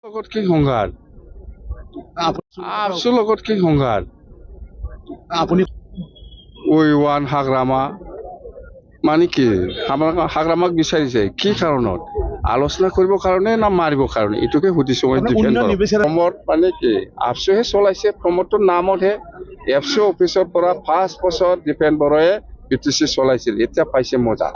লগত কি সংঘাত আপচুৰ লগত কি সংঘাত আপুনি ওৱান হাগ্ৰামা মানে কি হাগ্ৰামাক বিচাৰিছে কি কাৰণত আলোচনা কৰিবৰ কাৰণে না মাৰিবৰ কাৰণে এইটোকে সুধিছো মই প্ৰমোদ মানে কি আপচুহে চলাইছে প্ৰমোদটোৰ নামতহে এফচি অফিচৰ পৰা 5 বছৰ দীপেন বড়াই BTC চলাইছিল এতিয়া পাইছে মজা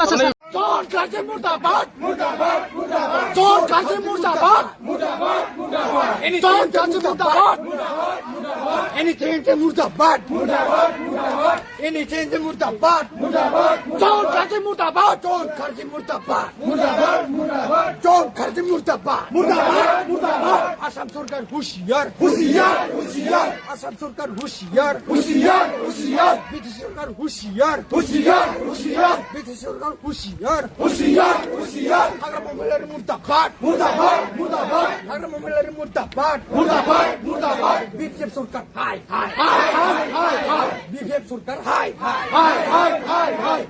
John Kazim Murdabad! Murdabad! Murdabad! John Kazim Murdabad! Murdabad! Murdabad! John Kazim Murdabad! Murdabad! Murdabad! Anything to Murdabad! Murdabad! Murdabad! Anything to Murdabad! Murdabad! John Kazim Murdabad! John Kazim Murdabad! Murdabad! Murdabad! John Kazim Murdabad! Murdabad! Murdabad! Assam Sarkar Hushiyar! Hushiyar! Hushiyar! Assam Sarkar Hushiyar! Hushiyar! Hushiyar! BTC Sarkar Hushiyar! Hushiyar! Hushiyar! BTC Sarkar Hushiyar! Hushiyar! Hushiyar! Hagra Mumilari Murdabad! Murdabad! Murdabad! Hagra Mumilari Murdabad! Murdabad! Murdabad! BJP Sarkar Hi! Hi! Hi! Hi! Hi! Hi! BJP Sarkar Hi! Hi! Hi! Hi! Hi! Hi!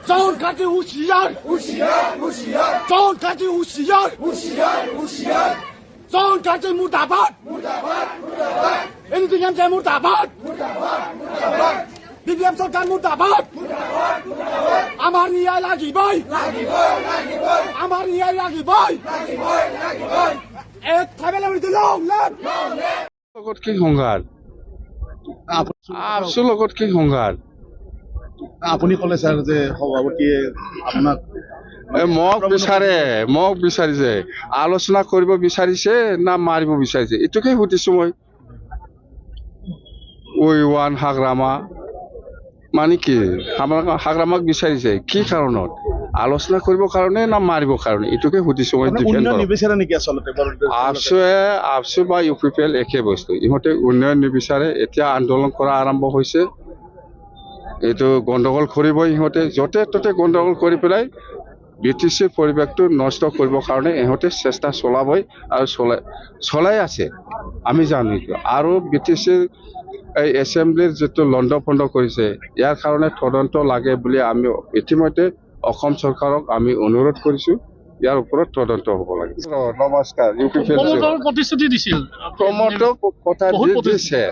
John Kazim Hushiyar! Hushiyar! Hushiyar! John Kazim Hushiyar! Hushiyar! Hushiyar! John Kazim Murdabad! Murdabad! Murdabad! Anything I'm saying Murdabad! Murdabad! Murdabad! BJP Sarkar Murdabad! Murdabad! Murdabad! আমার নিয়াই লাগিবই লাগিবই লাগিবই আমার নিয়াই লাগিবই লাগিবই লাগিবই এক ট্রাইবেল উইথ লং লেফট লগত কি সংঘাত আপচুৰ লগত কি সংঘাত আপুনি ক'লে ছাৰ যে সভাপতিয়ে আপোনাক মোক বিচাৰিছে আলোচনা কৰিব বিচাৰিছে না মাৰিব বিচাৰিছে এইটোকে সুধিছো মই ওৱান হাগ্ৰামা মানে কি হাগ্ৰামাক বিচাৰিছে কি কাৰণত আলোচনা কৰিবৰ কাৰণে না মাৰিবৰ কাৰণে এইটোকে সুধিছো মই উন্নয়ন নিবিচাৰে নেকি আচলতে আপচু বা UPPL একে বস্তু ইহঁতে উন্নয়ন নিবিচাৰে এতিয়া আন্দোলন কৰা আৰম্ভ হৈছে এইটো গণ্ডগোল কৰিবই ইহঁতে য'তে ত'তে গণ্ডগোল কৰি পেলাই BTC পৰিৱেশটো নষ্ট কৰিবৰ কাৰণে ইহঁতে চেষ্টা চলাবই আৰু চলাই আছে আমি জানো এইটো আৰু BTC এই এছেম্বলিৰ যিটো লণ্ডভণ্ড কৰিছে ইয়াৰ কাৰণে তদন্ত লাগে বুলি আমি ইতিমধ্যে অসম চৰকাৰক আমি অনুৰোধ কৰিছো ইয়াৰ ওপৰত তদন্ত হ'ব লাগে নমস্কাৰ প্ৰতিশ্ৰুতি দিছিল প্ৰমোদক কথা দিছে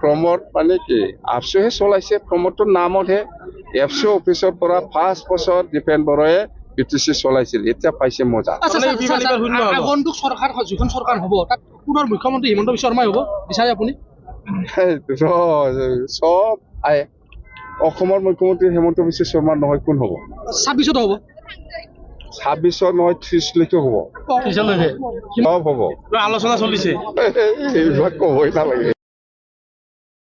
প্ৰমোদ মানে কি আপচুহে চলাইছে প্ৰমোদটোৰ নামতহে এফচি অফিচৰ পৰা 5 বছৰ দীপেন বড়াই BTC চলাইছিল এতিয়া পাইছে মজা আগন্তুক চৰকাৰ যিখন চৰকাৰ হ'ব তাত পুনৰ মুখ্যমন্ত্ৰী হিমন্ত বিশ্ব শৰ্মাই হ'ব বিচাৰে আপুনি চব অসমৰ মুখ্যমন্ত্ৰী হিমন্ত বিশ্ব শৰ্মা নহয় কোন হ'ব 26ত হ'ব 26 নহয় 30লৈকে হ'ব সব হ'ব আলোচনা চলিছে এইবিলাক ক'বই নালাগে